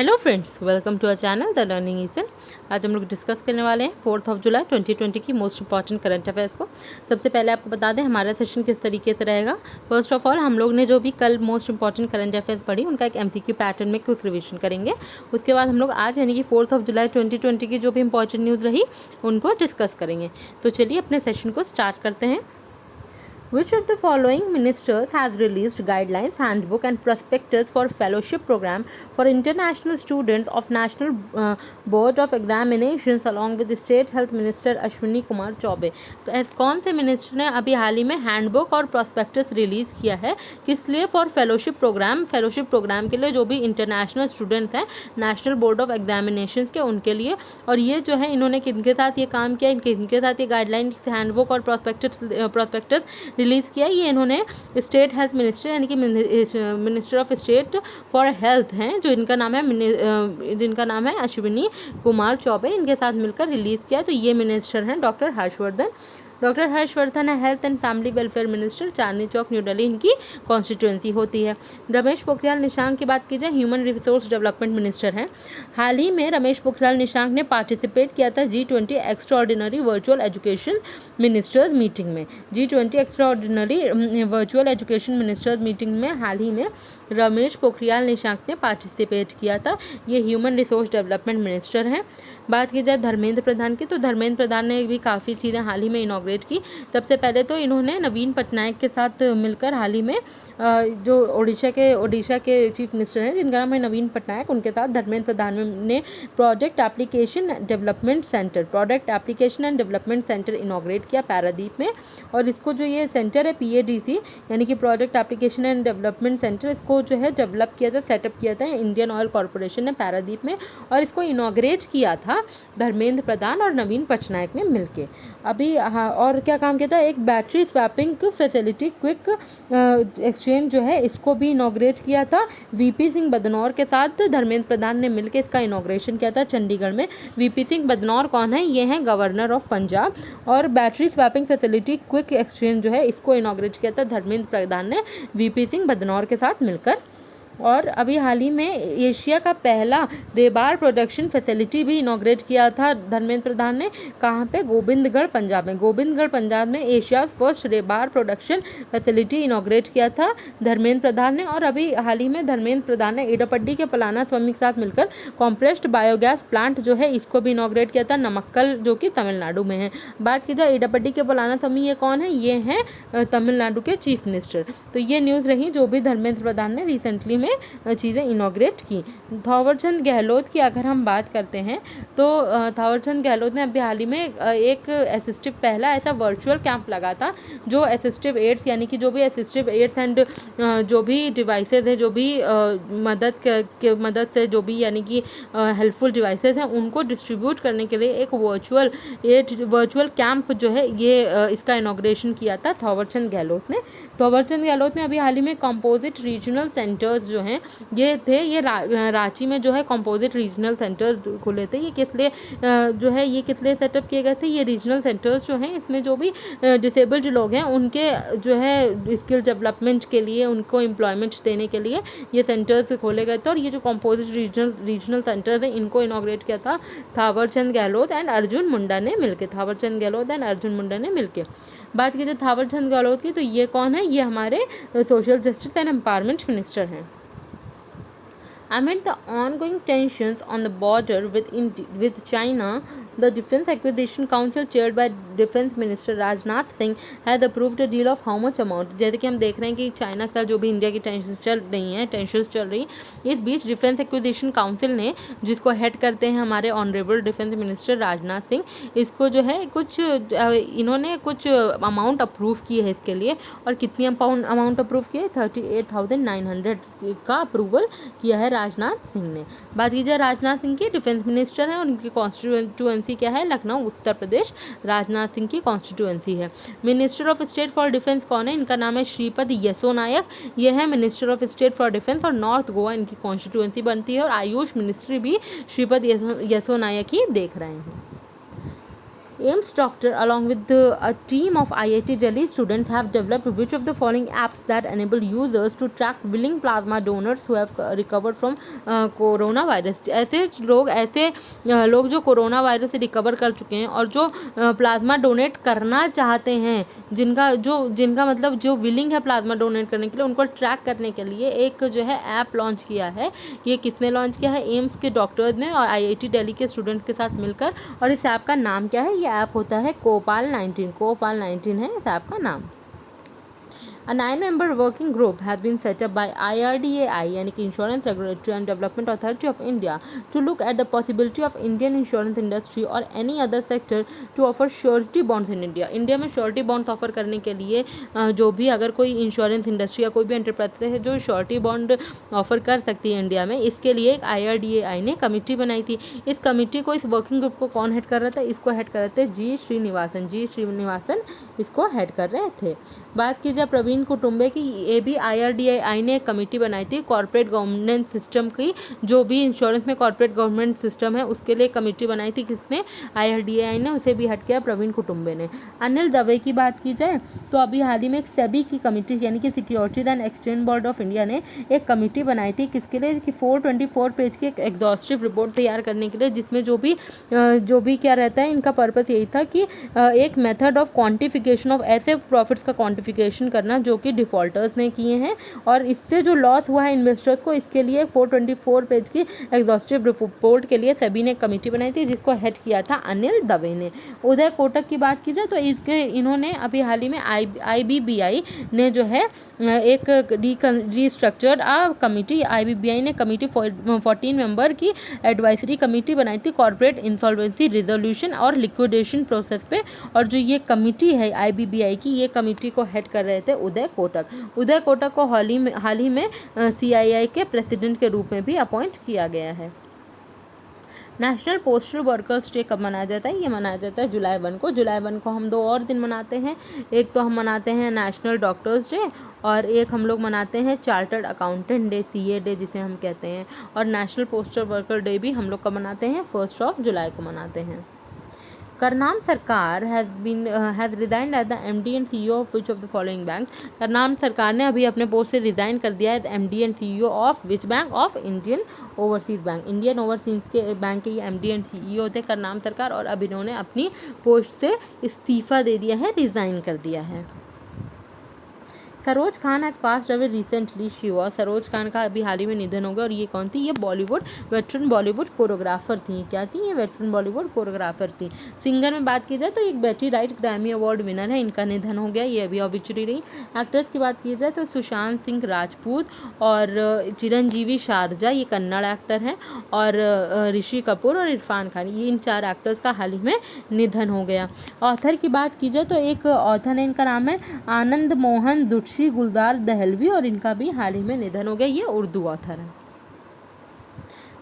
Hello friends, welcome to our channel the learning ईजन। आज हम लोग डिस्कस करने वाले हैं 4 जुलाई 2020 की मोस्ट इंपॉर्टेंट करंट अफेयर्स को। सबसे पहले आपको बता दें हमारा सेशन किस तरीके से रहेगा। फर्स्ट ऑफ ऑल हम लोग ने जो भी कल मोस्ट इंपॉर्टेंट करंट अफेयर्स पढ़ी उनका एक एमसीक्यू पैटर्न में क्विक रिवीजन करेंगे। उसके बाद हम लोग आज यानी कि 4 जुलाई 2020 की जो भी इंपॉर्टेंट न्यूज़ रही उनको डिस्कस करेंगे। तो चलिए अपने सेशन को स्टार्ट करते हैं। Which of the following ministers has released guidelines, handbook and prospectus for fellowship program for international students of National Board of Examinations along with the State Health Minister Ashwini Kumar Choubey. तो ऐसे कौन से मिनिस्टर ने अभी हाल ही में हैंडबुक और प्रॉस्पेक्टस रिलीज़ किया है, किस लिए? फॉर फेलोशिप प्रोग्राम के लिए जो भी इंटरनेशनल स्टूडेंट्स हैं नेशनल बोर्ड ऑफ एग्जामिनेशन के, उनके लिए। और ये जो है इन्होंने किनके साथ ये काम किया, इनके साथ ये गाइडलाइन हैंडबुक और प्रॉस्पेक्टस रिलीज़ किया। ये इन्होंने स्टेट हेल्थ मिनिस्टर यानी कि minister of state for health हैं, जो जिनका नाम है अश्विनी कुमार चौबे, इनके साथ मिलकर रिलीज़ किया। तो ये मिनिस्टर हैं डॉक्टर हर्षवर्धन है health and family welfare minister, Chandni Chowk new Delhi इनकी कॉन्स्टिट्यूएंसी होती है। रमेश पोखरियाल निशंक की बात की जाए, ह्यूमन रिसोर्स डेवलपमेंट मिनिस्टर हैं। हाल ही में रमेश पोखरियाल निशंक ने पार्टिसिपेट किया था G20 extraordinary virtual education ministers meeting में। G20 extraordinary virtual education ministers meeting में हाल ही में रमेश पोखरियाल निशंक ने पार्टिसिपेट किया था। ये ह्यूमन रिसोर्स डेवलपमेंट मिनिस्टर हैं। बात की जाए धर्मेंद्र प्रधान की, तो धर्मेंद्र प्रधान ने भी काफ़ी चीज़ें हाल ही में इनॉग्रेट की। सबसे पहले तो इन्होंने नवीन पटनायक के साथ मिलकर हाल ही में जो ओडिशा के चीफ मिनिस्टर हैं जिनका नाम है नवीन पटनायक, उनके साथ धर्मेंद्र प्रधान ने project application and development centre inaugurate किया पैरादीप में। और इसको जो ये सेंटर है PADC यानी कि project application and development centre, इसको जो है डेवलप किया था, सेटअप किया था इंडियन ऑयल कॉरपोरेशन ने पैरादीप में। और इसको इनॉग्रेट किया था धर्मेंद्र प्रधान और नवीन पटनायक ने मिलके। अभी और क्या काम किया था, एक battery swapping facility quick exchange जो है इसको भी इनॉग्रेट किया था VP सिंह बदनौर के साथ। धर्मेंद्र प्रधान ने मिलकर इसका इनॉग्रेशन किया था चंडीगढ़ में। VP सिंह बदनौर कौन है? ये हैं गवर्नर ऑफ पंजाब। और battery swapping facility quick exchange जो है इसको इनॉग्रेट किया था धर्मेंद्र प्रधान ने VP सिंह बदनौर के साथ मिलकर। और अभी हाल ही में एशिया का पहला रेबार प्रोडक्शन फैसिलिटी भी इनॉग्रेट किया था धर्मेंद्र प्रधान ने। कहाँ पे? गोविंदगढ़ पंजाब में Asia first rebar production facility inaugurate किया था धर्मेंद्र प्रधान ने। और अभी हाल ही में धर्मेंद्र प्रधान ने एडापड्डी के पलाना स्वामी के साथ मिलकर कॉम्प्रेस्ड बायोगैस प्लांट जो है इसको भी इनॉग्रेट किया था नमक्कल, जो कि तमिलनाडु में है। बात की जाए एडापड्डी के पलाना स्वामी, ये कौन है? ये हैं तमिलनाडु के चीफ मिनिस्टर। तो ये न्यूज़ रही जो भी धर्मेंद्र प्रधान ने रिसेंटली में चीज़ें इनॉग्रेट की। थावरचंद गहलोत की अगर हम बात करते हैं तो थावरचंद गहलोत ने अभी हाल ही में एक असिस्टिव पहला ऐसा वर्चुअल कैंप लगा था जो असिस्टिव एड्स यानी कि जो भी असिस्टिव एड्स एंड जो भी डिवाइसेज है, जो भी मदद से जो भी यानी कि हेल्पफुल डिवाइसेज हैं उनको डिस्ट्रीब्यूट करने के लिए एक वर्चुअल कैंप जो है ये इसका इनॉग्रेशन किया था थावरचंद गहलोत ने। अभी हाल ही में कंपोजिट रीजनल सेंटर्स जो हैं ये रांची में जो है कंपोजिट रीजनल सेंटर खुले थे। ये किस लिए सेटअप किए गए थे? ये रीजनल सेंटर्स जो हैं इसमें जो भी डिसेबल्ड लोग हैं उनके जो है स्किल डेवलपमेंट के लिए, उनको एम्प्लॉयमेंट देने के लिए ये सेंटर्स खोले गए थे। और ये जो कंपोजिट रीजनल सेंटर्स हैं इनको इनॉग्रेट किया था थावरचंद गहलोत एंड अर्जुन मुंडा ने मिलके। बात की जाए थावरचंद गहलोत की, तो ये कौन है? ये हमारे social justice and empowerment minister हैं। Amid the ongoing tensions on the border with China, the Defence Acquisition Council chaired by Defence Minister Rajnath Singh has approved a deal of how much amount। जैसे कि हम देख रहे हैं कि China का जो भी इंडिया की टेंशन्स चल रही इस बीच डिफेंस एक्विजिशन काउंसिल ने, जिसको हेड करते हैं हमारे honourable defence minister Rajnath Singh, इसको जो है इन्होंने कुछ अमाउंट अप्रूव की है इसके लिए। और कितनी अमाउंट अप्रूव की है? 38,900 का अप्रूवल किया है राजनाथ सिंह ने। बात की जाए राजनाथ सिंह की, डिफेंस मिनिस्टर हैं और उनकी कॉन्स्टिट्यूएंसी क्या है? लखनऊ उत्तर प्रदेश राजनाथ सिंह की कॉन्स्टिट्यूएंसी है। Minister of state for defence कौन है? इनका नाम है श्रीपद यसो नायक। ये है minister of state for defence और नॉर्थ गोवा इनकी कॉन्स्टिट्यूएंसी बनती है। और आयुष मिनिस्ट्री भी श्रीपद यसो नायक ही देख रहे हैं। AIIMS doctor along with a team of IIT Delhi students have developed which of the following apps that enable users to track willing plasma donors who have recovered from corona virus. ऐसे लोग जो corona virus से recover कर चुके हैं और जो plasma donate करना चाहते हैं, जिनका मतलब जो विलिंग है प्लाज्मा डोनेट करने के लिए, उनको ट्रैक करने के लिए एक जो है ऐप लॉन्च किया है। ये किसने लॉन्च किया है? एम्स के डॉक्टर्स ने और IIT दिल्ली के स्टूडेंट्स के साथ मिलकर। और इस ऐप का नाम क्या है? ये ऐप होता है कोपाल 19 है इस ऐप का नाम। A 9-member working group has been set up by IRDAI यानी कि Insurance Regulatory and Development Authority of India to look at the possibility of Indian insurance industry or any other sector to offer surety bonds in India। India में surety bonds offer करने के लिए जो भी अगर कोई इंश्योरेंस इंडस्ट्री या कोई भी एंटरप्राइज है जो श्योरिटी बॉन्ड ऑफर कर सकती है इंडिया में, इसके लिए एक IRDAI ने कमेटी बनाई थी। इस कमेटी को, इस वर्किंग ग्रुप को कौन हेड कर रहा था? इसको हेड कर रहे थे जी श्रीनिवासन इसको हेड कर रहे थे। बात की जाए प्रवीण कुटुंबे की, ये भी IRDAI ने एक कमेटी बनाई थी कॉर्पोरेट गवर्नेंस सिस्टम की। जो भी इंश्योरेंस में कॉर्पोरेट गवर्नमेंट सिस्टम है उसके लिए कमेटी बनाई थी। किसने? IRDAI ने। उसे भी हेड किया प्रवीण कुटुंबे ने। अनिल दवे की बात की जाए तो अभी हाल ही में एक सेबी की कमेटी यानी कि securities and exchange board of India ने एक कमेटी बनाई थी। किसके लिए? कि 424 पेज की एक एग्जॉस्टिव रिपोर्ट तैयार करने के लिए, जिसमें जो भी क्या रहता है, इनका पर्पस यही था कि एक मेथड ऑफ क्वांटिफिकेशन ऑफ ऐसे प्रॉफिट्स का क्वांटिफिकेशन करना जो कि डिफ़ॉल्टर्स ने किए हैं और इससे जो लॉस हुआ है इन्वेस्टर्स को, इसके लिए 424 पेज की एग्जॉस्टिव रिपोर्ट के लिए सेबी ने कमेटी बनाई थी जिसको हेड किया था अनिल दवे ने। उदय कोटक की बात की जाए तो इन्होंने अभी हाल ही में IBBI ने जो है एक रिस्ट्रक्चर्ड कमेटी, IBBI ने कमेटी 14 मेंबर की एडवाइजरी कमेटी बनाई थी कॉर्पोरेट इंसॉल्वेंसी रिजोल्यूशन और लिक्विडेशन प्रोसेस पे। और जो ये कमेटी है IBBI की, ये कमेटी को हेड कर रहे थे उदय कोटक को हाल ही में CII के प्रेसिडेंट के रूप में भी अपॉइंट किया गया है। नेशनल पोस्टल वर्कर्स डे कब मनाया जाता है? ये मनाया जाता है जुलाई 1 को। जुलाई 1 को हम 2 और दिन मनाते हैं। एक तो हम मनाते हैं नेशनल डॉक्टर्स डे और एक हम लोग मनाते हैं chartered accountant day, CA day जिसे हम कहते हैं। और नेशनल पोस्टल वर्कर डे भी हम लोग कब मनाते हैं? 1 जुलाई को मनाते हैं। करनाम सरकार has resigned as the MD and CEO of which of the following banks? Karnam सरकार ने अभी अपने पोस्ट से रिज़ाइन कर दिया है MD and CEO of which bank? Of Indian overseas bank. Indian overseas के बैंक के ये MD and CEO होते करनाम सरकार, और अब इन्होंने अपनी पोस्ट से इस्तीफ़ा दे दिया है, रिज़ाइन कर दिया है। Saroj Khan has passed away recently. Saroj Khan का अभी हाल ही में निधन हो गया। और ये कौन थी? ये वेटरन बॉलीवुड कोरियोग्राफर थी। क्या थी? ये वेटरन बॉलीवुड कोरियोग्राफर थी। सिंगर में बात की जाए तो एक बेटी राइट ग्रैमी अवार्ड विनर है, इनका निधन हो गया, ये अभी ऑबिचुरी रही। एक्टर्स की बात की जाए तो सुशांत सिंह राजपूत और चिरंजीवी शारजा, ये कन्नड़ एक्टर हैं, और ऋषि कपूर और इरफान खान, ये इन 4 एक्टर्स का हाल ही में निधन हो गया। ऑथर की बात की जाए तो एक ऑथर है, इनका नाम है आनंद मोहन श्री गुलजार दहलवी, और इनका भी हाल ही में निधन हो गया। ये उर्दू ऑथर है।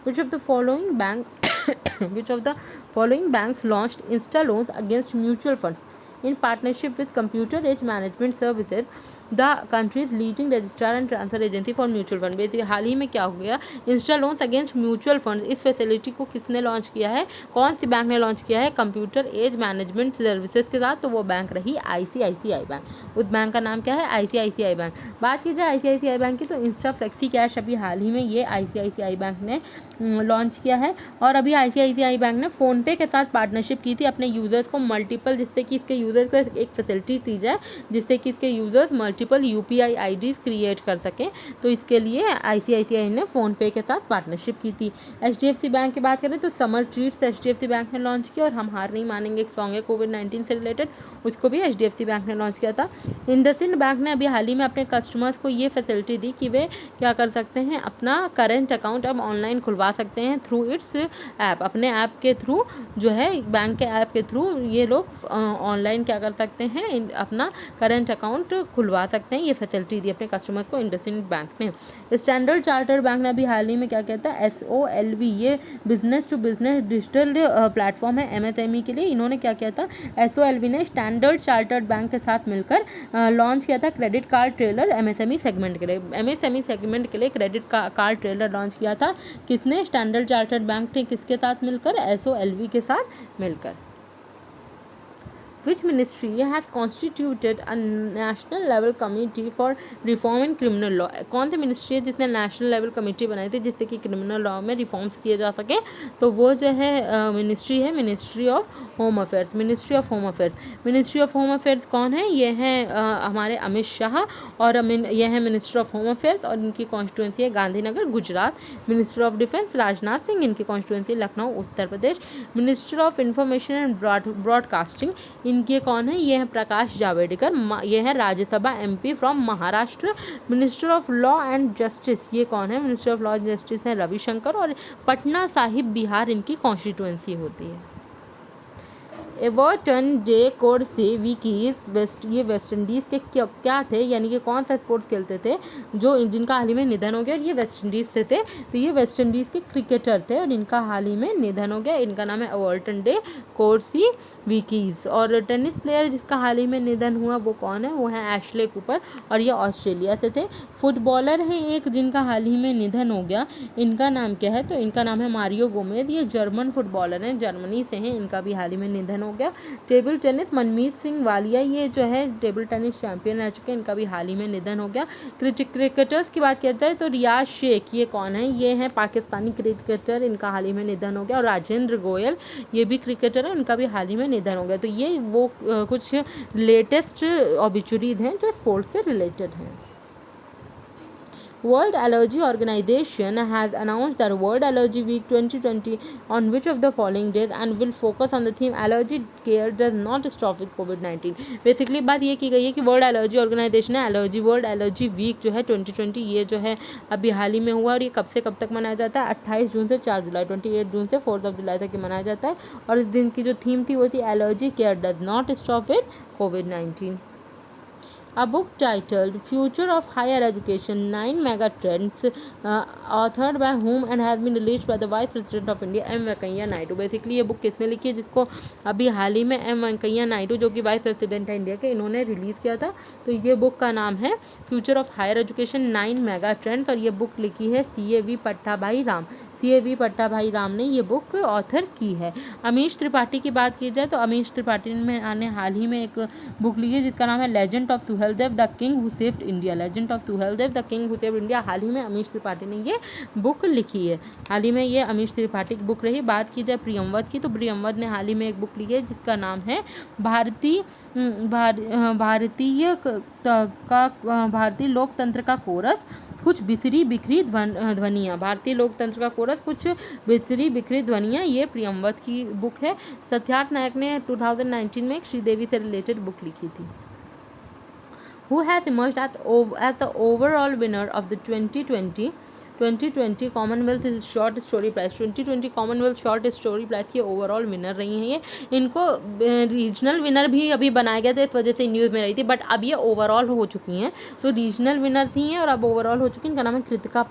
Which of the following banks launched Insta loans against mutual funds in partnership with Computer Age Management Services, the country's leading registrar and transfer agency for mutual fund? Basically हाल ही में क्या हो गया, insta loans against mutual fund, इस facility को किसने launch किया है? कौन सी बैंक ने लॉन्च किया है? कंप्यूटर एज मैनेजमेंट सर्विसेज के साथ। तो वो बैंक रही ICICI बैंक। उस बैंक का नाम क्या है? ICICI bank. बात की जाए ICICI बैंक की तो इंस्टा फ्लेक्सी कैश अभी हाल ही में ये ICICI बैंक ने लॉन्च किया है। और अभी ICICI बैंक ने फ़ोनपे के साथ पार्टनरशिप की थी अपने यूज़र्स को मल्टीपल, जिससे कि इसके यूज़र्स को एक फैसिलिटी दी जाए जिससे कि इसके users multiple UPI IDs create कर सकें। तो इसके लिए ICICI ने फ़ोनपे के साथ पार्टनरशिप की थी। HDFC बैंक की बात करें तो समर ट्रीट्स HDFC बैंक ने लॉन्च किया, और हम हार नहीं मानेंगे एक सॉन्ग है कोविड-19 से रिलेटेड, उसको भी HDFC बैंक ने लॉन्च किया था। इंडसइंड बैंक ने अभी हाल ही में अपने कस्टमर्स को ये फैसिलिटी दी कि वे क्या कर सकते हैं, अपना करेंट अकाउंट अब ऑनलाइन खुलवा सकते हैं थ्रू इट्स ऐप। अपने ऐप के थ्रू जो है, बैंक के ऐप के थ्रू ये लोग ऑनलाइन क्या कर सकते हैं, अपना करेंट अकाउंट खुलवा सकते हैं। ये फैसिलिटी दी अपने कस्टमर्स को इंडसइंड बैंक ने। स्टैंडर्ड चार्टर्ड बैंक ने अभी हाल ही में क्या कहता है, SOLV, ये business to business digital platform है MSME के लिए। इन्होंने क्या किया था, SOLV ने स्टैंडर्ड चार्टर्ड बैंक के साथ मिलकर लॉन्च किया था credit card trailer MSME segment के लिए। MSME सेगमेंट के लिए क्रेडिट कार्ड ट्रेलर लॉन्च किया था किसने? स्टैंडर्ड चार्टर्ड बैंक ने। किसके साथ मिलकर? SOLV के साथ मिलकर। Which ministry has constituted a national level committee for reform in criminal law? कौन सी मिनिस्ट्री है जिसने नेशनल लेवल कमेटी बनाई थी जिससे कि क्रिमिनल लॉ में रिफॉर्म्स किए जा सके? तो वो जो है मिनिस्ट्री है ministry of home affairs, ministry of home affairs. Ministry of home affairs कौन है? ये है हमारे अमित शाह, और ये है मिनिस्टर ऑफ होम अफेयर्स और इनकी कॉन्स्टिट्यूंसी है Gandhinagar Gujarat. Minister of defence Rajnath Singh, इनकी constituency Lucknow Uttar Pradesh. Minister of information and broadcasting, इनके कौन है? ये है प्रकाश जावड़ेकर, ये है Rajya Sabha MP from Maharashtra. Minister of law and justice, ये कौन है? Minister of law and justice है रविशंकर, और पटना साहिब बिहार इनकी कॉन्स्टिट्यूंसी होती है। एवर्टन डे कोर्से विकीज ये वेस्ट इंडीज़ के क्या थे, यानी कि कौन सा स्पोर्ट्स खेलते थे जो जिनका हाल ही में निधन हो गया, और ये वेस्ट इंडीज़ से थे। तो ये वेस्ट इंडीज़ के क्रिकेटर थे और इनका हाल ही में निधन हो गया। इनका नाम है एवर्टन डे कोर्सी विकीज। और टेनिस प्लेयर जिसका हाल ही में निधन हुआ वो कौन है? वो है एशले कूपर, और ये ऑस्ट्रेलिया से थे। फुटबॉलर है एक जिनका हाल ही में निधन हो गया, इनका नाम क्या है? तो इनका नाम है मारियो गोमेज, ये जर्मन फुटबॉलर हैं, जर्मनी से हैं, इनका भी हाल ही में निधन हो गया। टेबल टेनिस मनमीत सिंह वालिया, ये जो है टेबल टेनिस चैंपियन रह चुके हैं, इनका भी हाल ही में निधन हो गया। क्रिकेटर्स की बात किया जाए तो रियाज शेख, ये कौन है? ये है पाकिस्तानी क्रिकेटर, इनका हाल ही में निधन हो गया। और राजेंद्र गोयल, ये भी क्रिकेटर है, इनका भी हाल ही में निधन हो गया। तो ये वो कुछ लेटेस्ट ऑबिचुरीज हैं जो स्पोर्ट्स से रिलेटेड हैं। World Allergy Organization has announced that World Allergy Week 2020 on which of the following days and will focus on the theme allergy care does not stop with COVID-19। Basically बात ये की गई है कि world allergy organisation है world allergy week जो है 2020, ये जो है अभी हाल ही में हुआ, और ये कब से कब तक मनाया जाता है? 28 जून से 4 जुलाई, 28 जून से 4 जुलाई तक मनाया जाता है। और इस दिन की जो थीम थी वो थी allergy care does not stop with COVID-19। A book titled Future of Higher Education 9 Mega Trends authored by whom and has been released by the Vice President of India M. Venkaiah Naidu. Basically ये book किसने लिखी है जिसको अभी हाल ही में M. Venkaiah Naidu जो कि वाइस प्रेसिडेंट है इंडिया के, इन्होंने रिलीज़ किया था। तो ये बुक का नाम है future of higher education 9 mega trends, और ये बुक लिखी है CAV पट्टाभाई राम। CAV पट्टाभाई राम ने ये बुक ऑथर की है। अमीश त्रिपाठी की बात की जाए तो अमीश त्रिपाठी ने हाल ही में एक बुक लिखी है जिसका नाम है legend of Suheldev the king who saved India. Legend of Suheldev the king who saved India, हाल ही में अमीश त्रिपाठी ने ये बुक लिखी है। हाल ही में ये अमीश त्रिपाठी की बुक रही। बात की जाए प्रियमवत की तो प्रियमवत ने हाल ही में एक बुक लिखी है जिसका नाम है भारतीय लोकतंत्र का कोरस कुछ बिसरी बिखरी ध्वनियाँ। भारतीय लोकतंत्र का कोरस कुछ बिसरी बिखरी ध्वनियाँ, ये प्रियमवत की बुक है। सत्यार्थ नायक ने 2019 में एक श्रीदेवी से रिलेटेड बुक लिखी थी। Who has emerged as the overall winner of the 2020 Commonwealth short story prize. 2020 Commonwealth short story prize की ओवरऑल विनर रही हैं ये। इनको रीजनल विनर भी अभी बनाया गया था, इस वजह से न्यूज़ में रही थी, बट अब ये ओवरऑल हो चुकी हैं। तो रीजनल विनर थी हैं और अब ओवरऑल हो चुकी हैं। इनका नाम है कृतिका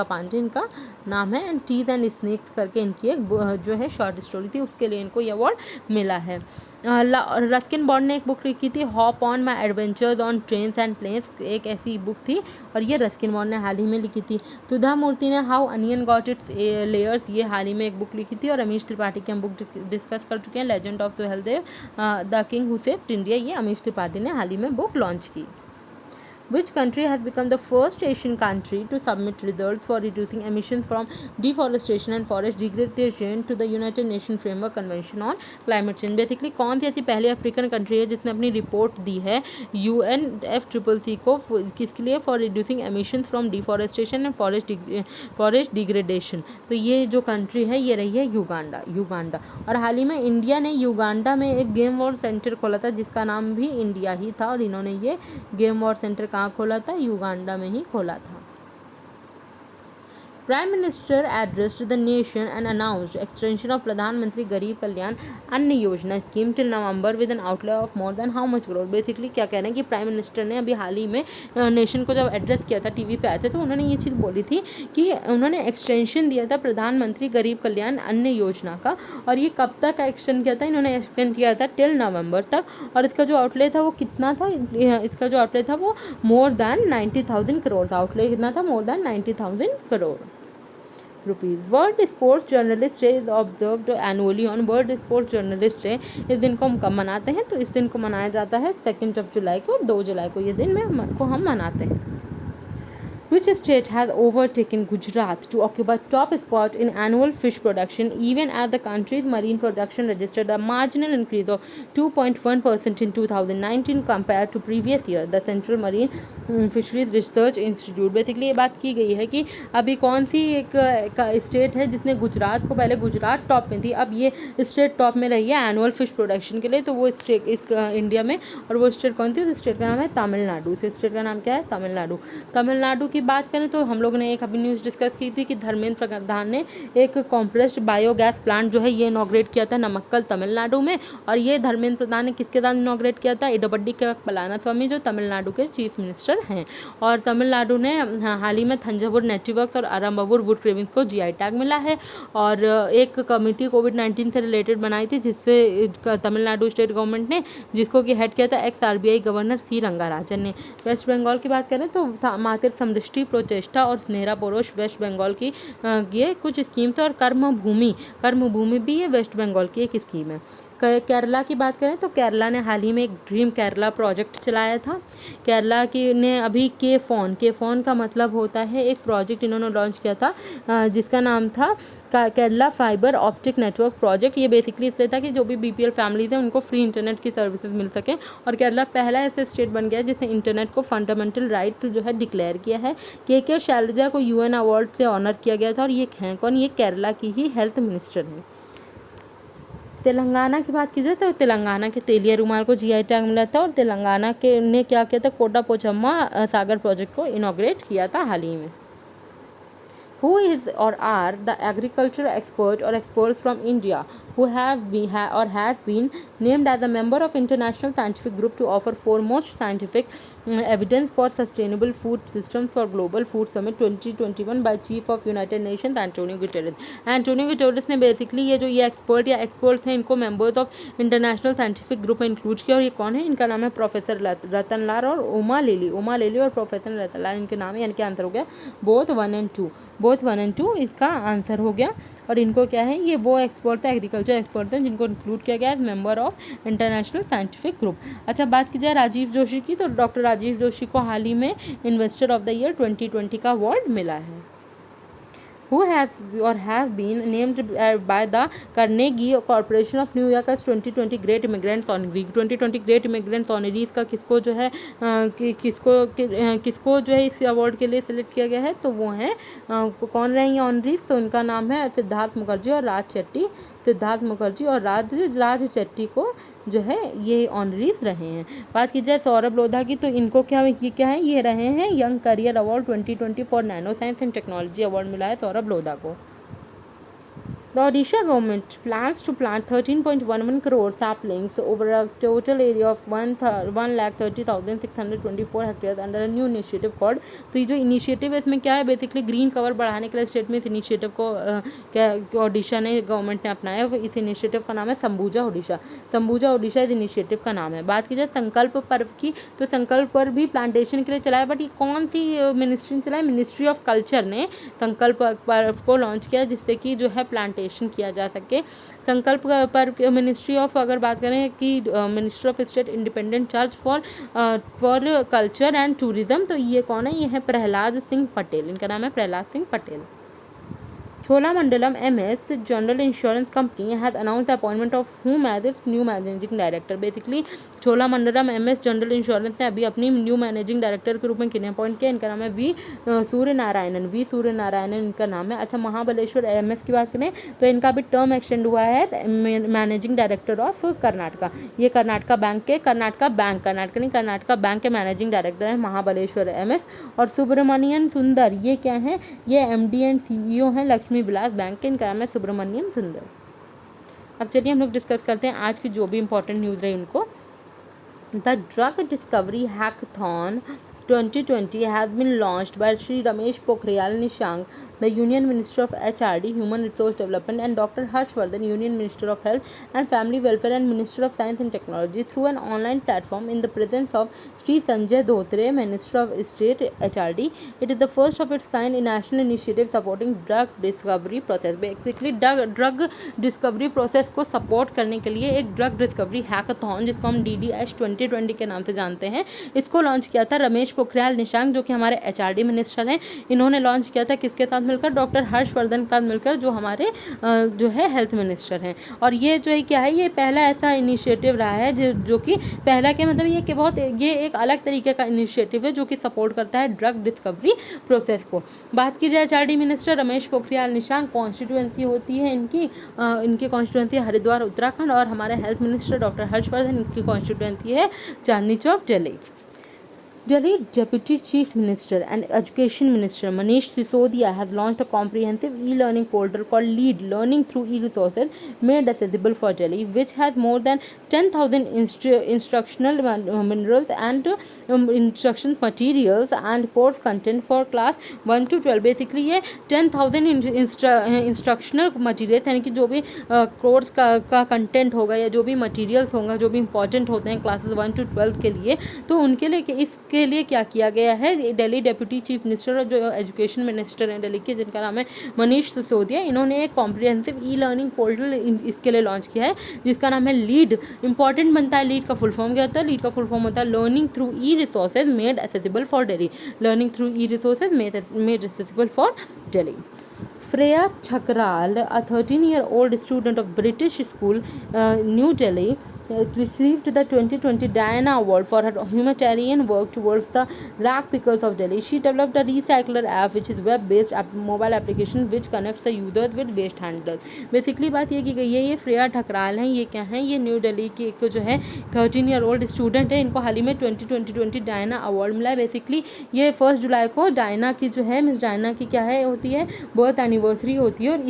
पांडे इनका नाम है। एंड टीज एंड स्नेक्स करके इनकी एक जो है शॉर्ट स्टोरी थी, उसके लिए इनको ये अवार्ड मिला है। रस्किन बॉन्ड ने एक बुक लिखी थी hop on my adventures on trains and planes, एक ऐसी बुक थी और ये रस्किन बॉन्ड ने हाल ही में लिखी थी। सुधा मूर्ति ने how onion got its layers, ये हाल ही में एक बुक लिखी थी। और अमीश त्रिपाठी की हम बुक डिस्कस कर चुके हैं legend of Suheldev the king who saved India, ये अमीश त्रिपाठी ने हाल ही में बुक लॉन्च की। Which country has become the first Asian country to submit results for reducing emissions from deforestation and forest degradation to the United Nations Framework Convention on Climate Change? Basically कौन सी ऐसी पहली African country है जिसने अपनी report दी है UNFCCC को, किसके लिए? For reducing emissions from deforestation and forest degradation. तो ये जो कंट्री है ये रही है युगांडा। और हाल ही में इंडिया ने युगांडा में एक गेम वॉर सेंटर खोला था जिसका नाम भी इंडिया ही था, और इन्होंने ये गेम वॉर सेंटर कहाँ खोला था? युगांडा में ही खोला था। Prime Minister addressed the nation and announced extension of प्रधानमंत्री गरीब कल्याण अन्न योजना scheme till November with an outlay of more than how much crore। Basically क्या कह रहे हैं कि प्राइम मिनिस्टर ने अभी हाल ही में नेशन को जब एड्रेस किया था, टीवी पे आए थे, तो उन्होंने ये चीज़ बोली थी कि उन्होंने एक्सटेंशन दिया था प्रधानमंत्री गरीब कल्याण अन्न योजना का, और ये कब तक एक्सटेंड किया था? इन्होंने एक्सटेंड किया था टिल नवंबर तक, और इसका जो आउटले था वो कितना था? इसका जो आउटले था वो मोर देन 90,000 करोड़ था। आउटले कितना था? More than 90,000 crore. Rupees. World sports journalist day is observed annually on world sports journalist day. इस दिन को हम कब मनाते हैं? तो इस दिन को मनाया जाता है 2 जुलाई को, 2 जुलाई को ये दिन को हम मनाते हैं। Which state has overtaken Gujarat to occupy top spot in annual fish production, even as the country's marine production registered a marginal increase of 2.1% in 2019 compared to previous year? The Central Marine Fisheries Research Institute, basically ये बात की गई है कि अभी कौन सी एक state है जिसने गुजरात को, पहले गुजरात टॉप में थी, अब ये स्टेट टॉप में रही है एनुअल फिश प्रोडक्शन के लिए, तो वो स्टेट इस इंडिया में, और वो स्टेट कौन सी? उस स्टेट का नाम है तमिलनाडु। इस स्टेट का नाम क्या है? तमिलनाडु। तमिलनाडु की बात करें तो हम लोग ने एक अभी न्यूज़ डिस्कस की थी कि धर्मेंद्र प्रधान ने एक कॉम्प्रेस्ड बायोगैस प्लांट जो है ये इनॉग्रेट किया था नमक्कल तमिलनाडु में। और ये धर्मेंद्र प्रधान ने किसके साथ इनॉग्रेट किया था? इडपड्डी के पलानास्वामी जो तमिलनाडु के चीफ मिनिस्टर हैं। और तमिलनाडु ने हाल ही में थंजावुर नेचुवर्क्स और आरंबवुर वुड क्रेविंग्स को जीआई टैग मिला है। और एक कमेटी कोविड-19 से रिलेटेड बनाई थी जिससे तमिलनाडु स्टेट गवर्नमेंट ने, जिसको कि हेड किया था ex RBI governor C Rangarajan ने। वेस्ट बंगाल की बात करें तो मातृ समृष्टि प्रोचेष्टा और स्नेहा पोरोश वेस्ट बंगाल की ये कुछ स्कीम्स, और कर्मभूमि भी ये वेस्ट बंगाल की एक स्कीम है। केरला की बात करें तो केरला ने हाल ही में एक ड्रीम केरला प्रोजेक्ट चलाया था। केरला की ने अभी के फोन का मतलब होता है एक प्रोजेक्ट इन्होंने लॉन्च किया था जिसका नाम था Kerala fibre optic network project. ये बेसिकली इसलिए था कि जो भी बीपीएल फैमिलीज हैं उनको फ्री इंटरनेट की सर्विसेज मिल सकें। और केरला पहला ऐसा स्टेट बन गया जिसने इंटरनेट को फंडामेंटल राइट जो है डिक्लेयर किया है। के शैलजा को यूएन अवार्ड से ऑनर किया गया था। और ये हैं कौन? ये केरला की ही हेल्थ मिनिस्टर है। तेलंगाना की बात की जाए तो तेलंगाना के तेलिया रुमाल को जीआई टैग मिला था। और तेलंगाना के ने क्या किया था? कोटा पोचम्मा सागर प्रोजेक्ट को इनॉग्रेट किया था हाल ही में। Who is or are the agricultural expert or experts from India who have been named as a member of international scientific group to offer foremost scientific evidence for sustainable food systems for Global Food Summit 2021 by Chief of United Nations Antonio Guterres? Antonio Guterres ने basically ये जो ये experts हैं इनको members of international scientific group में include किया। और ये कौन है? इनका नाम है प्रोफेसर रतनलाल और उमा लेली और प्रोफेसर रतनलाल इनके नाम है। यानी कि आंसर हो गया बोथ 1 and 2 इसका आंसर हो गया। और इनको क्या है? ये वो एक्सपर्ट है, एग्रीकल्चर एक्सपर्ट हैं जिनको इंक्लूड किया गया है member of international scientific group. अच्छा, बात की जाए राजीव जोशी की तो डॉक्टर राजीव जोशी को हाल ही में इन्वेस्टर ऑफ द ईयर 2020 का अवार्ड मिला है। Who have been named by the Carnegie Corporation of New York as 2020 Great Immigrants Honoree? 2020 Great Immigrants Honorees का किसको जो है किसको जो है इस अवार्ड के लिए सिलेक्ट किया गया है? तो वो हैं कौन रहे ये ऑनरीज? तो उनका नाम है सिद्धार्थ मुखर्जी और राज चेट्टी को जो है ये ऑनरीज रहे हैं। बात की जाए सौरभ लोधा की तो इनको क्या है? ये रहे हैं young career award 2020 for nano science and technology award मिला है सौरभ लोधा को। The Odisha government plans to plant 13.11 crore saplings over a total area of 1,30,624 hectares under a new initiative called। तो ये जो इनिशिएटिव है इसमें क्या है? बेसिकली ग्रीन कवर बढ़ाने के लिए स्टेट में इस इनिशिएटिव को ओडिशा ने गवर्नमेंट ने अपनाया। इस इनिशिएटिव का नाम है संबुजा ओडिशा इस इनिशिएटिव का नाम है। बात की जाए संकल्प पर्व की तो संकल्प पर्व भी प्लांटेशन के लिए चलाया, बट ये कौन सी मिनिस्ट्री ने चलाया? मिनिस्ट्री ऑफ कल्चर ने संकल्प पर्व को लॉन्च किया जिससे कि जो है प्लांटेशन किया जा सके। संकल्प पर मिनिस्ट्री ऑफ अगर बात करें कि minister of state independent charge for culture and tourism, तो ये कौन है? ये है प्रहलाद सिंह पटेल। इनका नाम है Prahlad Singh Patel. Cholamandalam MS General Insurance Company has announced the appointment of whom as its new managing director। Basically Cholamandalam MS general insurance ने अभी अपनी न्यू मैनेजिंग डायरेक्टर के रूप में किन्हें अपॉइंट किया? इनका नाम है वी सूर्यनारायणन इनका नाम है। अच्छा, महाबलेश्वर MS की बात करें तो इनका भी टर्म एक्सटेंड हुआ है मैनेजिंग डायरेक्टर ऑफ कर्नाटका। ये कर्नाटका बैंक के मैनेजिंग डायरेक्टर है महाबलेश्वर MS। और सुब्रमण्यन सुंदर ये क्या है? ये MD एंड CEO हैं लक्ष्मी विलास बैंक के। इनका नाम है सुब्रमण्यम सुंदर। अब चलिए हम लोग डिस्कस करते हैं आज की जो भी इंपॉर्टेंट न्यूज़ रही उनको। The drug discovery hackathon 2020 has been launched by Shri Ramesh Pokhriyal Nishank, the Union Minister of HRD, Human Resource Development, and Dr. Harshvardhan, Union Minister of Health and Family Welfare and Minister of Science and Technology, through an online platform in the presence of Shri Sanjay Dhotre, Minister of State HRD. It is the first of its kind in national initiative supporting drug discovery process. Basically drug discovery process को support करने के लिए एक drug discovery hackathon, जिसको हम DDH 2020 के नाम से जानते हैं, इसको लॉन्च किया था रमेश पोखरियाल निशंक, जो कि हमारे HRD मिनिस्टर हैं. इन्होंने लॉन्च किया था किसके साथ मिलकर? डॉक्टर हर्षवर्धन के साथ मिलकर, जो हमारे जो है हेल्थ मिनिस्टर हैं. और ये जो है क्या है, ये पहला ऐसा इनिशिएटिव रहा है जो कि पहला के मतलब ये एक अलग तरीके का इनिशिएटिव है जो कि सपोर्ट करता है ड्रग डिस्कवरी प्रोसेस को. बात की जाए HRD minister Ramesh Pokhriyal Nishank, constituency होती है इनकी कॉन्स्टिट्यूएंसी हरिद्वार उत्तराखंड, और हमारे हेल्थ मिनिस्टर डॉक्टर हर्षवर्धन, इनकी कॉन्स्टिट्यूएंसी है Chandni Chowk Delhi. Delhi Deputy Chief Minister and Education Minister Manish Sisodia has launched a comprehensive e-learning portal called LEAD, Learning Through E-Resources, made accessible for Delhi, which has more than 10,000 instructional minerals and instruction materials and course content for class 1 to 12. Basically ये 10,000 instructional materials, यानी कि जो भी course का content होगा या जो भी मटीरियल्स होगा जो भी इंपॉर्टेंट होते हैं क्लासेस 1 to 12 के लिए, तो उनके लिए इसके लिए क्या किया गया है, दिल्ली डेप्यूटी चीफ मिनिस्टर और जो एजुकेशन मिनिस्टर हैं दिल्ली के, जिनका नाम है मनीष सिसोदिया, इन्होंने एक कॉम्प्रिहेंसिव ई लर्निंग पोर्टल इसके लिए लॉन्च किया है जिसका नाम है लीड. इंपॉर्टेंट बनता है लीड का फुल फॉर्म क्या होता है? लीड का फुल फॉर्म होता है learning through E resources made accessible for Delhi. Learning through E resources made accessible for Delhi. Freya Thakral, a 13-year-old student of British School, New Delhi, received the 2020 Diana Award for her humanitarian work towards the rag pickers of Delhi. She developed a recycler app, which is web-based mobile application which connects the users with waste handlers. Basically बात ये की गई है, ये Freya Thakral हैं, ये क्या हैं, ये न्यू दिल्ली की एक जो है 13-year-old स्टूडेंट है. इनको हाल ही में 2020 डायना अवार्ड मिला है. बेसिकली ये 1 जुलाई को डायना की जो है, मिस डायना की क्या है होती है, बर्थ एनिवर्सरी होती है, और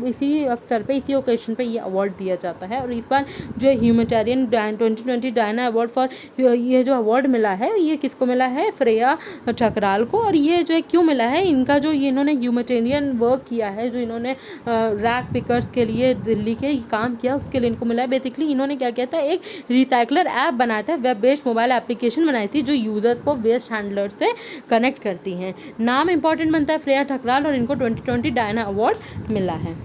इसी अवसर पे, इसी ओकेजन पे ये अवार्ड दिया जाता है. और इस बार जो ह्यूमैनिटेरियन 2020 डायना अवार्ड फॉर, ये जो अवार्ड मिला है ये किसको मिला है? फ्रेया ठकराल को. और ये जो है क्यों मिला है, इनका जो ये इन्होंने ह्यूमैनिटेरियन वर्क किया है, जो इन्होंने रैक पिकर्स के लिए दिल्ली के काम किया, उसके लिए इनको मिला है. बेसिकली इन्होंने क्या किया था, एक रिसाइकलर ऐप बनाया था, वेब बेस्ड मोबाइल एप्लीकेशन बनाई थी जो यूजर्स को वेस्ट हैंडलर से कनेक्ट करती हैं. नाम इंपॉर्टेंट बनता है फ्रेया ठकराल, और इनको 2020 डायना अवार्ड मिला है.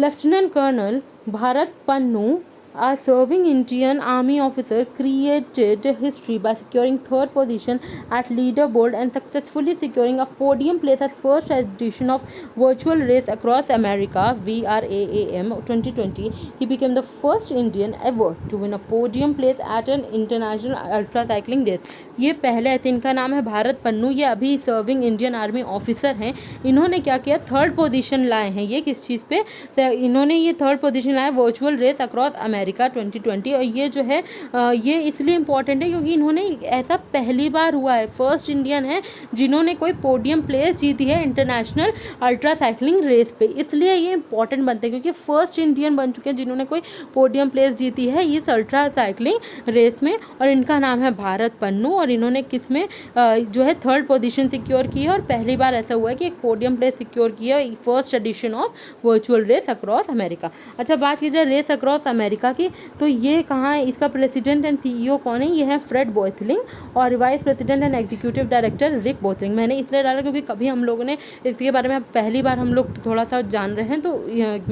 Lieutenant colonel Bharat Pannu, a serving Indian Army officer, created history by securing 3rd position at leaderboard and successfully securing a podium place at first edition of virtual race across America VRAAM 2020. He became the first Indian ever to win a podium place at an international ultra cycling race. ये पहले ऐसे, इनका नाम है भारत पन्नू, ये अभी serving Indian army officer हैं. इन्होंने क्या किया, 3rd पोजीशन लाए हैं. ये किस चीज़ पे? इन्होंने ये 3rd पोजीशन लाया वर्चुअल रेस अक्रॉस अमेरिका 2020. और ये जो है ये इसलिए इम्पॉर्टेंट है क्योंकि इन्होंने ऐसा पहली बार हुआ है, फर्स्ट इंडियन है जिन्होंने कोई पोडियम प्लेस जीती है इंटरनेशनल अल्ट्रा साइकिलिंग रेस पे. इसलिए ये इंपॉर्टेंट बनते हैं क्योंकि फर्स्ट इंडियन बन चुके हैं जिन्होंने कोई पोडियम प्लेस जीती है इस अल्ट्रा साइकिलिंग रेस में. और इनका नाम है भारत पन्नू, और इन्होंने किस में जो है 3rd पोजीशन सिक्योर की है. और पहली बार ऐसा हुआ है कि एक पोडियम प्लेस सिक्योर किया first edition of virtual race across America. अच्छा, बात की जाए रेस अक्रॉस अमेरिका की, तो ये कहाँ है, इसका प्रेसिडेंट एंड CEO कौन है? ये है फ्रेड बोथलिंग, और vice president and executive director Rick Bothling. मैंने इसलिए डाला क्योंकि कभी हम लोगों ने इसके बारे में पहली बार हम लोग थोड़ा सा जान रहे हैं, तो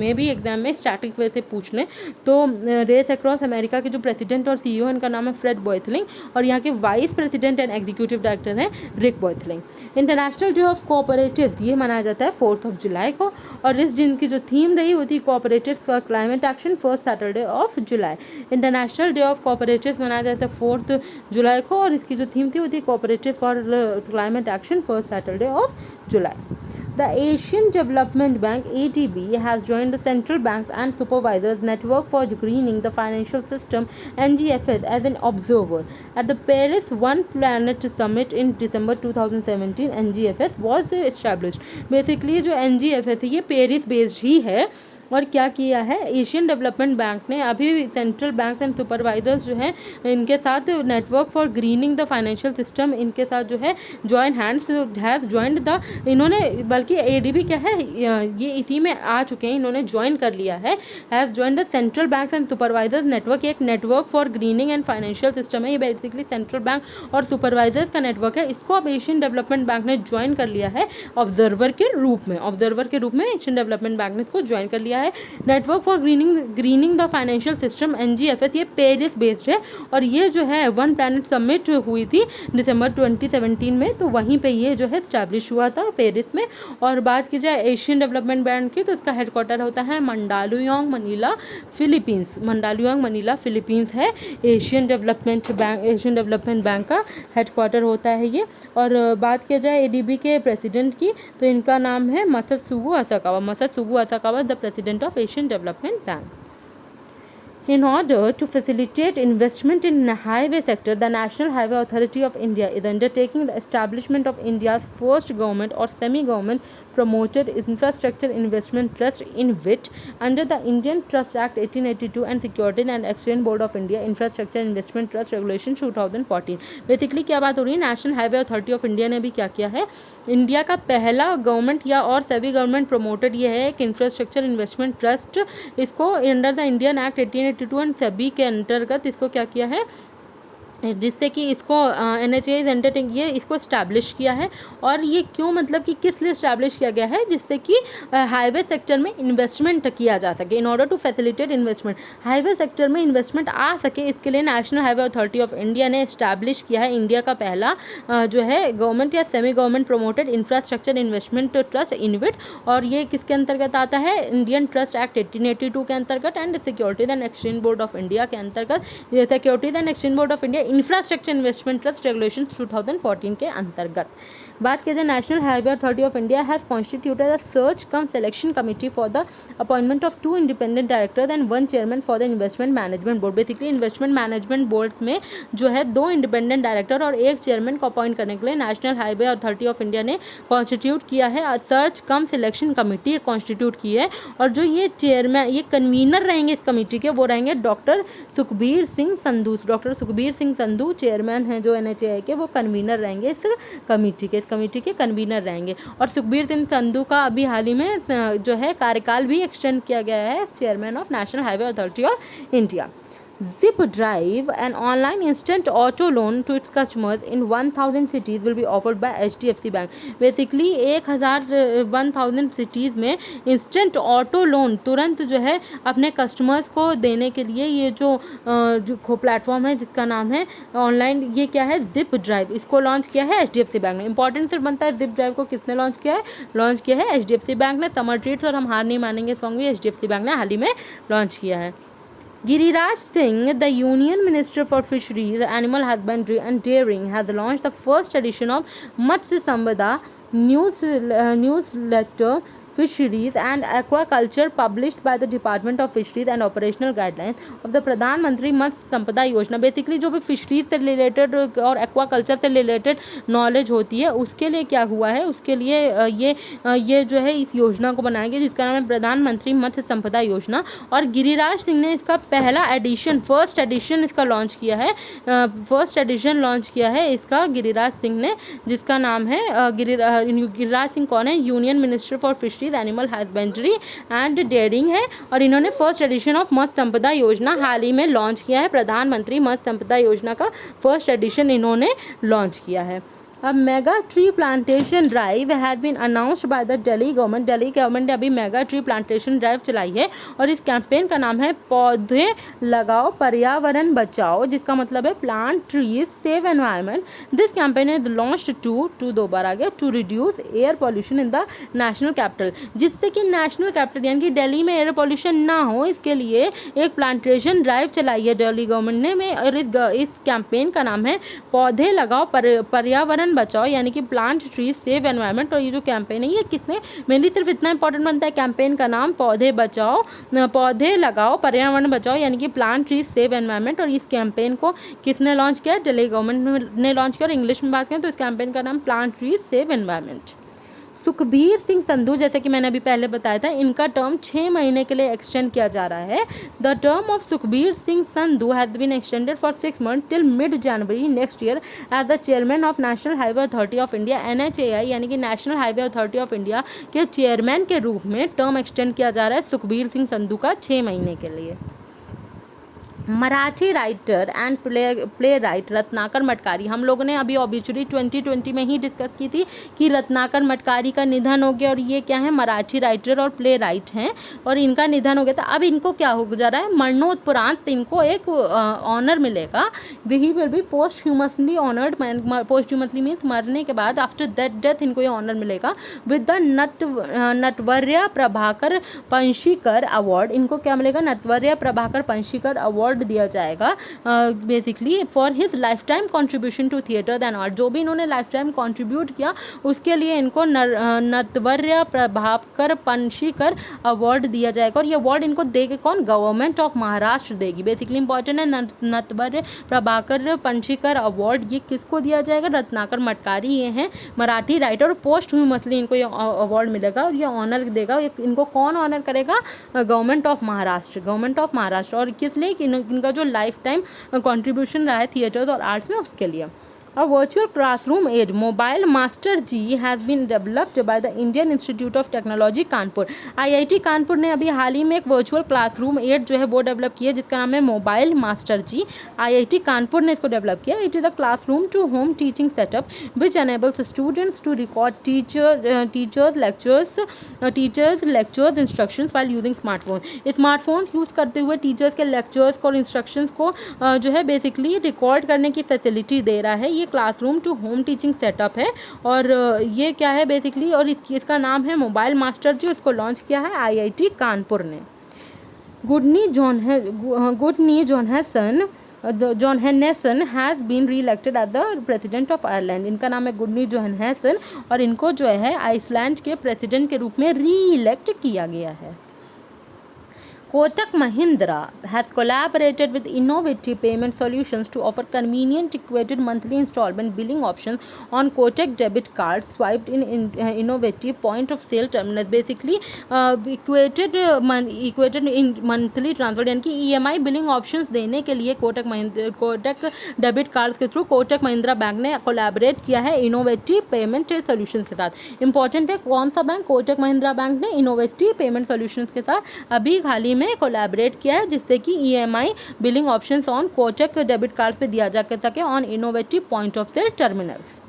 मे भी एग्जाम में स्टैटिक वे से पूछ लें. तो रेस अक्रॉस अमेरिका के जो प्रेसिडेंट और CEO इनका नाम है फ्रेड बोथलिंग, और यहाँ के vice president and executive director हैं रिक बोथलिंग. इंटरनेशनल डे ऑफ कोऑपरेटिव्स ये मनाया जाता है 4 जुलाई को, और इस दिन की जो थीम रही होती है cooperatives for climate action, first Saturday of July. International day of cooperatives मनाया जाता है 4 जुलाई को, और इसकी जो थीम थी वो थी cooperative for climate action, first Saturday of July. The Asian Development Bank (ADB) has joined the Central Banks and Supervisors Network for Greening the Financial System (NGFS) as an observer at the Paris One Planet Summit in December 2017. NGFS was established. Basically जो NGFS है ये Paris based ही है, और क्या किया है, Asian development bank ने अभी सेंट्रल बैंक एंड सुपरवाइजर्स जो है इनके साथ network for grinning the financial system, इनके साथ जो है join hands has joined the, इन्होंने बल्कि एडीबी क्या है ये इसी में आ चुके हैं, इन्होंने ज्वाइन कर लिया है, has join the central bank and supervisors network, एक network for greening and financial system है, ये बेसिकली सेंट्रल बैंक और सुपरवाइजर्स का नेटवर्क है, इसको अब एशियन डेवलपमेंट बैंक ने ज्वाइन कर लिया है ऑब्जर्वर के रूप में, ऑब्जर्वर के रूप में एशियन डेवलपमेंट बैंक ने इसको ज्वाइन कर लिया है। Network for grinning the financial system NGFS, ये पेरिस बेस्ड है और ये जो है वन प्लैनेट समिट हुई थी दिसंबर 2017 में, तो वहीं पे ये जो है स्टैब्लिश हुआ था पेरिस में। और बात की जाए एशियन डेवलपमेंट बैंक की, तो इसका हेडक्वार्टर होता है Mandaluyong Manila Philippines, Mandaluyong Manila Philippines है एशियन डेवलपमेंट बैंक का हेडक्वार्टर होता है ये। और बात किया जाए ADB के प्रेसिडेंट की, तो इनका नाम है Masatsugu Asakawa, the president of Asian development bank. In order to facilitate investment in the highway sector, the National Highway Authority of India is undertaking the establishment of India's first government or semi-government promoted infrastructure investment trust InvIT under the Indian Trust Act 1882 and Securities and Exchange Board of India Infrastructure Investment Trust Regulation 2014। Basically क्या बात हो रही है, national Highway Authority of India ने भी क्या किया है, इंडिया का पहला गवर्नमेंट या और सभी गवर्नमेंट प्रमोटेड ये है एक इंफ्रास्ट्रक्चर इन्वेस्टमेंट ट्रस्ट, इसको under the Indian act 1882 and सभी के अंतर्गत इसको क्या किया है, जिससे कि इसको NHAI ये इसको इस्टेब्लिश किया है। और ये क्यों, मतलब कि किस लिए इस्टेब्लिश किया गया है, जिससे कि हाईवे सेक्टर में इन्वेस्टमेंट किया जा सके, in order to facilitate investment, highway sector में इन्वेस्टमेंट आ सके, इसके लिए National Highway Authority of India ने इस्टेब्लिश किया है इंडिया का पहला जो है गवर्नमेंट या semi government promoted infrastructure investment trust InvIT। और ये किसके अंतर्गत आता है, इंडियन ट्रस्ट एक्ट 1882 के अंतर्गत and securities and exchange board of India के अंतर्गत, securities and exchange board of India infrastructure investment trust regulation 2014 के अंतर्गत। बात की जाए, national Highway Authority of India has constituted a search come selection committee for the appointment of 2 independent directors and 1 chairman for the investment management board. Basically investment management board में जो है 2 independent director और 1 chairman को appoint करने के लिए National Highway Authority of India ने constitute किया है, सर्च कम सिलेक्शन कमेटी कॉन्स्टिट्यूट की है। और जो ये चेयरमैन, ये कन्वीनर रहेंगे इस कमेटी के, वो रहेंगे डॉक्टर सुखबीर सिंह संधू चेयरमैन हैं जो NHAI के, वो कन्वीनर रहेंगे इस कमेटी के कन्वीनर रहेंगे। और सुखबीर सिंह संधू का अभी हाल ही में जो है कार्यकाल भी एक्सटेंड किया गया है chairman of National Highway Authority of India. Zip Drive, an online instant auto loan to its customers in 1000 cities will be offered by HDFC Bank। Basically 1000 cities में इंस्टेंट ऑटो लोन तुरंत जो है अपने customers को देने के लिए ये जो प्लेटफॉर्म है जिसका नाम है ऑनलाइन, ये क्या है, जिप ड्राइव, इसको लॉन्च किया है HDFC बैंक ने। इंपॉर्टेंट सिर्फ बनता है जिप ड्राइव को किसने लॉन्च किया है HDFC बैंक ने। समर ट्रीट्स और हम हार नहीं मानेंगे सॉन्ग भी HDFC बैंक ने हाल ही में लॉन्च किया है। Giriraj Singh, the Union Minister for Fisheries, Animal Husbandry and Dairying, has launched the first edition of Matsya Sampada newsletter Fisheries and Aquaculture published by the Department of Fisheries and Operational Guidelines of the प्रधानमंत्री मत्स्य संपदा योजना। Basically जो भी fisheries से related और aquaculture से related knowledge होती है उसके लिए क्या हुआ है, उसके लिए ये जो है इस योजना को बनाया गया जिसका नाम है प्रधानमंत्री मत्स्य संपदा योजना। और गिरिराज सिंह ने इसका पहला एडिशन, फर्स्ट एडिशन इसका लॉन्च किया है इसका गिरिराज सिंह ने, जिसका नाम है गिरिराज सिंह कौन है, union minister for fisheries, animal husbandry and dairying है। और इन्होंने फर्स्ट एडिशन ऑफ मत्स्य संपदा योजना हाल ही में लॉन्च किया है। प्रधानमंत्री मत्स्य संपदा योजना का फर्स्ट एडिशन इन्होंने लॉन्च किया है। अब mega tree plantation drive had been announced by the Delhi government ने अभी मेगा ट्री प्लांटेशन ड्राइव चलाई है और इस कैंपेन का नाम है पौधे लगाओ पर्यावरण बचाओ, जिसका मतलब है plant trees save environment. This campaign is launched to reduce air pollution in the national capital, जिससे कि नेशनल कैपिटल यानी कि दिल्ली में एयर पॉल्यूशन ना हो, इसके लिए एक प्लांटेशन ड्राइव चलाई है दिल्ली गवर्नमेंट ने। और इस कैंपेन का नाम है पौधे लगाओ पर्यावरण बचाओ यानी कि प्लांट ट्रीज सेव एनवायरनमेंट। और ये जो कैंपेन है ये किसने, मेनली सिर्फ इतना इंपॉर्टेंट बनता है कैंपेन का नाम पौधे लगाओ पर्यावरण बचाओ यानी कि प्लांट ट्रीज सेव एनवायरनमेंट। और इस कैंपेन को किसने लॉन्च किया, दिल्ली गवर्नमेंट ने लॉन्च किया। और इंग्लिश में बात करें तो इस कैंपेन का नाम plant trees save environment. Sukhbir Singh Sandhu, जैसे कि मैंने अभी पहले बताया था, इनका टर्म 6 महीने के लिए एक्सटेंड किया जा रहा है। The term of Sukhbir Singh Sandhu has been extended for 6 months till mid January next year as the chairman of National Highway Authority of India, NHAI यानी कि National Highway Authority of India के चेयरमैन के रूप में टर्म एक्सटेंड किया जा रहा है सुखबीर सिंह संधू का 6 महीने के लिए। Marathi writer and playwright Ratnakar Matkari, हम लोगों ने अभी ऑब्ituary 2020 में ही डिस्कस की थी कि रत्नाकर मटकारी का निधन हो गया, और ये क्या है, मराठी राइटर और प्ले राइट हैं, और इनका निधन हो गया था। अब इनको क्या हो जा रहा है, मरणोत्परांत इनको एक ऑनर मिलेगा। He will be posthumously honoured, posthumously means मरने के बाद, आफ्टर डेथ इनको ये ऑनर मिलेगा with the Natvarya Prabhakar Panshikar award. इनको क्या मिलेगा, नटवर्य प्रभाकर पंशीकर अवार्ड दिया जाएगा basically for his lifetime contribution to theatre and art. जो भी इन्होंने लाइफ टाइम कॉन्ट्रीब्यूट किया उसके लिए इनको नटवर्य प्रभाकर पंशीकर अवार्ड दिया जाएगा, और ये अवार्ड इनको देगी कौन, गवर्नमेंट ऑफ महाराष्ट्र देगी। बेसिकली इंपॉर्टेंट है, नटवर्य प्रभाकर पंशीकर अवार्ड ये किसको दिया जाएगा, रत्नाकर मटकारी, ये हैं मराठी राइटर, और पोस्ट ह्यूमसली इनको ये अवार्ड मिलेगा, और ये ऑनर देगा। इनको कौन ऑनर करेगा, government of Maharashtra, government of Maharashtra. और किस लिए, इनका जो लाइफ टाइम कंट्रीब्यूशन रहा है थिएटर और आर्ट्स में, उसके लिए। A virtual classroom aid mobile master G has been developed by the Indian Institute of Technology Kanpur. IIT Kanpur ने अभी हाल ही में एक वर्चुअल क्लासरूम एड जो है वो डेवलप की है, जिसका नाम है mobile master ji. IIT Kanpur ने इसको डेवलप किया। It is a classroom to home teaching setup which enables students to record teachers lectures instructions while using smartphones। Smartphones use करते हुए टीचर्स के लेक्चर्स को और इंस्ट्रक्शंस को जो है बेसिकली रिकॉर्ड करने की फैसिलिटी दे रहा है। Classroom to home teaching setup है, और ये क्या है बेसिकली, और इसका नाम है मोबाइल मास्टर जी। इसको लॉन्च किया है IIT कानपुर ने। Gudni Johannesson has been reelected as the president of Ireland. इनका नाम है गुडनी जोहानसन, और इनको जो है आइसलैंड के प्रेसिडेंट के रूप में री इलेक्ट किया गया है। Kotak Mahindra has collaborated with innovative payment solutions to offer convenient equated monthly installment billing options on Kotak debit cards swiped in innovative point of sale terminals। Basically equated in monthly transfer यानी कि EMI billing options देने के लिए Kotak debit cards के through Kotak Mahindra bank ने collaborate किया है innovative payment solutions के साथ। इंपॉर्टेंट है, कौन सा बैंक, कोटक महिंद्रा बैंक ने इनोवेटिव पेमेंट सोल्यूशंस के साथ अभी हाल ही में कोलैबोरेट किया है, जिससे कि EMI billing options on Kotak debit card पे दिया जा सके on innovative point of sale terminals.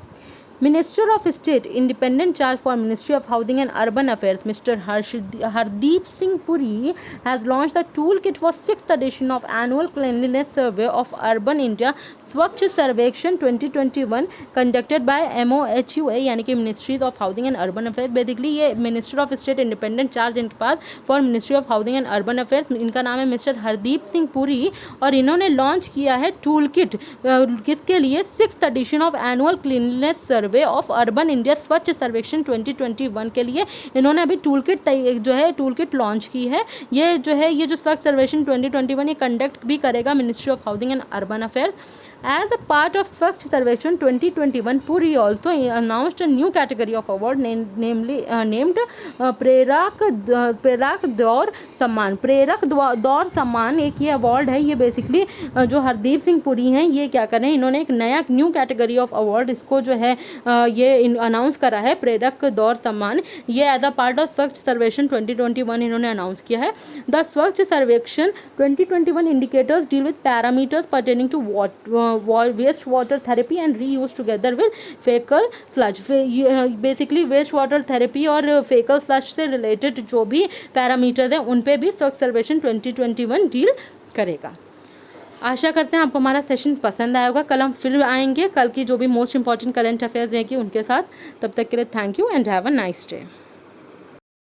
Minister of State Independent Charge for Ministry of Housing and Urban Affairs Mr. Hardeep Singh Puri has launched the toolkit for 6th edition of Annual Cleanliness Survey of Urban India स्वच्छ Survekshan 2021 conducted by MOHUA यानी कि ministries of housing and urban affairs. Basically ये minister of state independent charge इनके पास for ministry of housing and urban affairs. इनका नाम है mister Hardeep Singh Puri, और इन्होंने लॉन्च किया है टूल किट किसके लिए, 6th edition of annual cleanness survey of urban India Swachh Survekshan 2021 के लिए इन्होंने अभी टूल किट लॉन्च की है। ये जो स्वच्छ सर्वेक्षण 2021 ये कंडक्ट भी करेगा ministry of housing and urban affairs. As a part of Swachh Sarvekshan 2021, Puri also announced a new category of award named प्रेरक दौर सम्मान। प्रेरक दौर सम्मान एक ये अवार्ड है। ये बेसिकली जो हरदीप सिंह पुरी हैं ये क्या करें, इन्होंने एक नया न्यू कैटेगरी ऑफ अवार्ड इसको जो है ये अनाउंस करा है, प्रेरक दौर सम्मान। ये एज अ पार्ट ऑफ स्वच्छ सर्वेक्षण 2021 इन्होंने अनाउंस किया है। The Swachh Survekshan 2021 indicators deal with parameters pertaining to waste water therapy and reuse together with faecal flush. Basically waste water therapy और फेकल फ्लश से रिलेटेड जो भी पैरामीटर्स हैं उन पे भी स्वच्छ सर्वेक्षण 2021 डील करेगा। आशा करते हैं आपको हमारा सेशन पसंद आया होगा। कल हम फिर आएंगे कल की जो भी मोस्ट इंपॉर्टेंट करंट अफेयर्स रहेंगी उनके साथ। तब तक के लिए thank you and have a nice day.